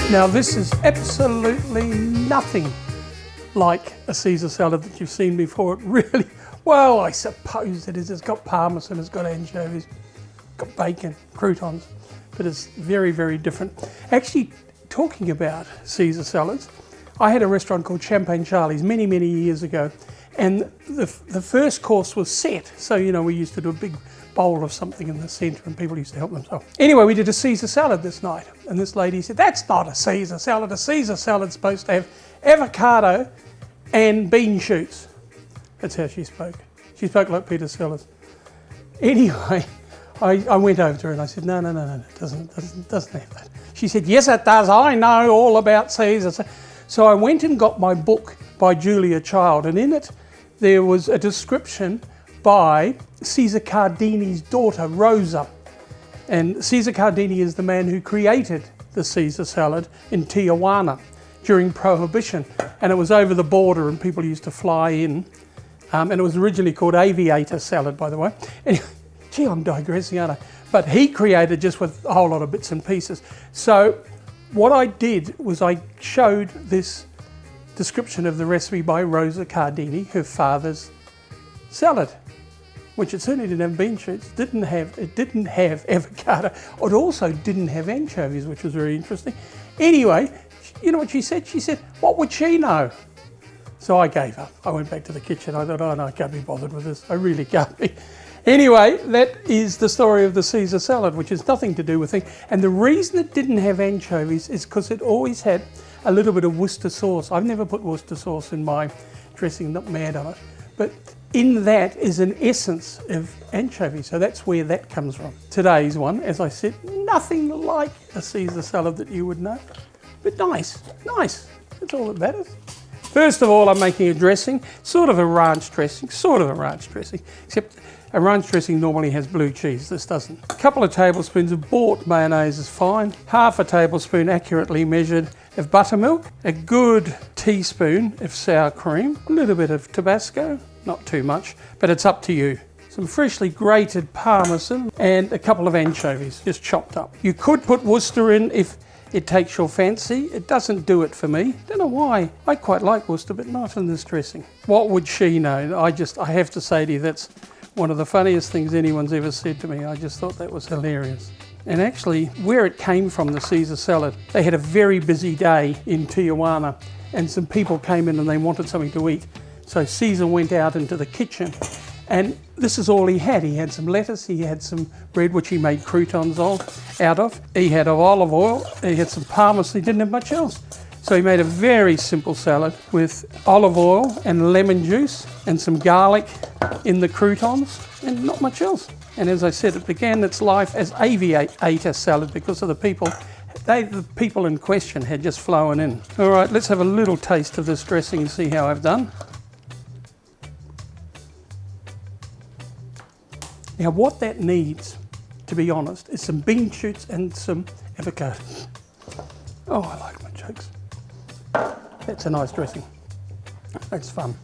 Now this is absolutely nothing like a Caesar salad that you've seen before. It really, well, I suppose it is. It's got parmesan, it's got anchovies, got bacon, croutons, but it's very, very different. Actually, talking about Caesar salads, I had a restaurant called Champagne Charlie's many, many years ago, and the first course was set. So, you know, we used to do a big bowl of something in the centre and people used to help themselves. Anyway, we did a Caesar salad this night, and this lady said, "That's not a Caesar salad. A Caesar salad's supposed to have avocado and bean shoots." That's how she spoke. She spoke like Peter Sellers. Anyway, I went over to her and I said, no, it doesn't have that. She said, "Yes, it does. I know all about Caesar." So I went and got my book by Julia Child, and in it there was a description by Caesar Cardini's daughter, Rosa. And Caesar Cardini is the man who created the Caesar salad in Tijuana during Prohibition. And it was over the border and people used to fly in. And it was originally called aviator salad, by the way. Anyway, gee, I'm digressing, aren't I? But he created just with a whole lot of bits and pieces. So what I did was I showed this description of the recipe by Rosa Cardini, her father's salad, which it certainly didn't have bean shoots, it didn't have avocado. It also didn't have anchovies, which was very interesting. Anyway, you know what she said? She said, "What would she know?" So I gave up. I went back to the kitchen. I thought, oh no, I can't be bothered with this. I really can't be. Anyway, that is the story of the Caesar salad, which has nothing to do with things. And the reason it didn't have anchovies is because it always had a little bit of Worcester sauce. I've never put Worcester sauce in my dressing, not mad on it. But in that is an essence of anchovy, so that's where that comes from. Today's one, as I said, nothing like a Caesar salad that you would know, but nice, that's all that matters. First of all, I'm making a dressing, sort of a ranch dressing, except a ranch dressing normally has blue cheese, this doesn't. A couple of tablespoons of bought mayonnaise is fine, half a tablespoon accurately measured of buttermilk, a good teaspoon of sour cream, a little bit of Tabasco, not too much, but it's up to you. Some freshly grated parmesan and a couple of anchovies, just chopped up. You could put Worcester in if it takes your fancy. It doesn't do it for me. Don't know why. I quite like Worcester, but not in this dressing. What would she know? I have to say to you, that's one of the funniest things anyone's ever said to me. I just thought that was hilarious. And actually, where it came from, the Caesar salad, they had a very busy day in Tijuana and some people came in and they wanted something to eat. So Caesar went out into the kitchen and this is all he had. He had some lettuce, he had some bread which he made croutons out of. He had olive oil, he had some parmesan, he didn't have much else. So he made a very simple salad with olive oil and lemon juice and some garlic in the croutons and not much else. And as I said, it began its life as aviator salad because of the people in question had just flown in. All right, let's have a little taste of this dressing and see how I've done. Now what that needs, to be honest, is some bean shoots and some avocado. Oh, I like my jokes. That's a nice dressing. That's fun.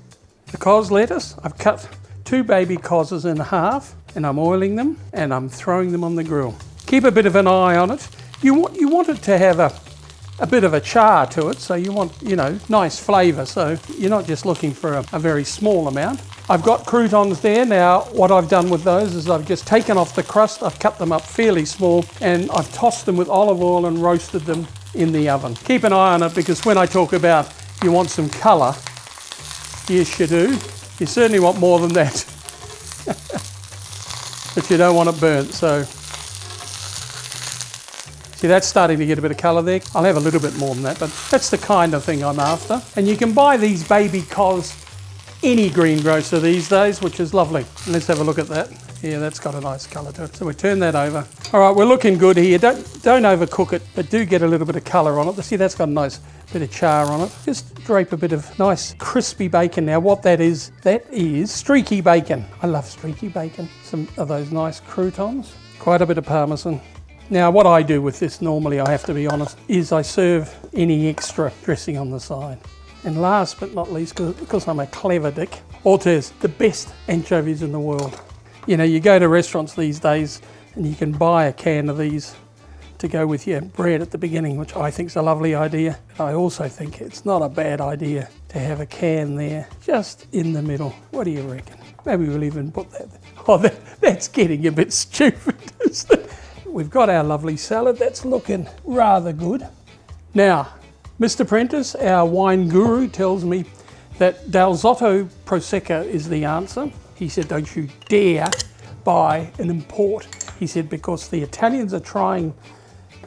The cos lettuce, I've cut 2 baby cosses in half and I'm oiling them and I'm throwing them on the grill. Keep a bit of an eye on it. You want it to have a bit of a char to it, so you want, you know, nice flavour, so you're not just looking for a very small amount. I've got croutons there. Now what I've done with those is I've just taken off the crust, I've cut them up fairly small and I've tossed them with olive oil and roasted them in the oven. Keep an eye on it because when I talk about you want some colour, yes you do. You certainly want more than that. But you don't want it burnt, so. See, that's starting to get a bit of colour there. I'll have a little bit more than that, but that's the kind of thing I'm after. And you can buy these baby cos any greengrocer these days, which is lovely. Let's have a look at that. Yeah, that's got a nice colour to it. So we turn that over. All right, we're looking good here. Don't overcook it, but do get a little bit of colour on it. See, that's got a nice bit of char on it. Just drape a bit of nice crispy bacon. Now what that is streaky bacon. I love streaky bacon. Some of those nice croutons. Quite a bit of parmesan. Now what I do with this normally, I have to be honest, is I serve any extra dressing on the side. And last but not least, because I'm a clever dick, Ortez, the best anchovies in the world. You know, you go to restaurants these days and you can buy a can of these to go with your bread at the beginning, which I think is a lovely idea. I also think it's not a bad idea to have a can there, just in the middle. What do you reckon? Maybe we'll even put that. Oh, that's getting a bit stupid, isn't it? We've got our lovely salad. That's looking rather good. Now, Mr. Prentice, our wine guru, tells me that Del Zotto Prosecco is the answer. He said, don't you dare buy an import. He said, because the Italians are trying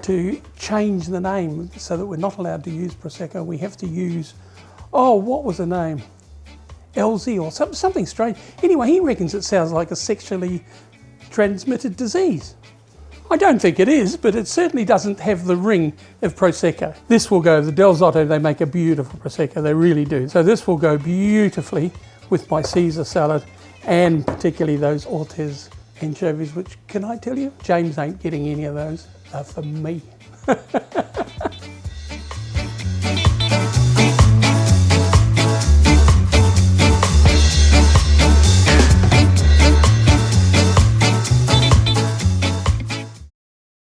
to change the name so that we're not allowed to use Prosecco. We have to use, oh, what was the name? LZ or something strange. Anyway, he reckons it sounds like a sexually transmitted disease. I don't think it is, but it certainly doesn't have the ring of Prosecco. This will go, the Del Zotto, they make a beautiful Prosecco, they really do. So this will go beautifully with my Caesar salad and particularly those Ortiz anchovies, which, can I tell you, James ain't getting any of those. They're for me.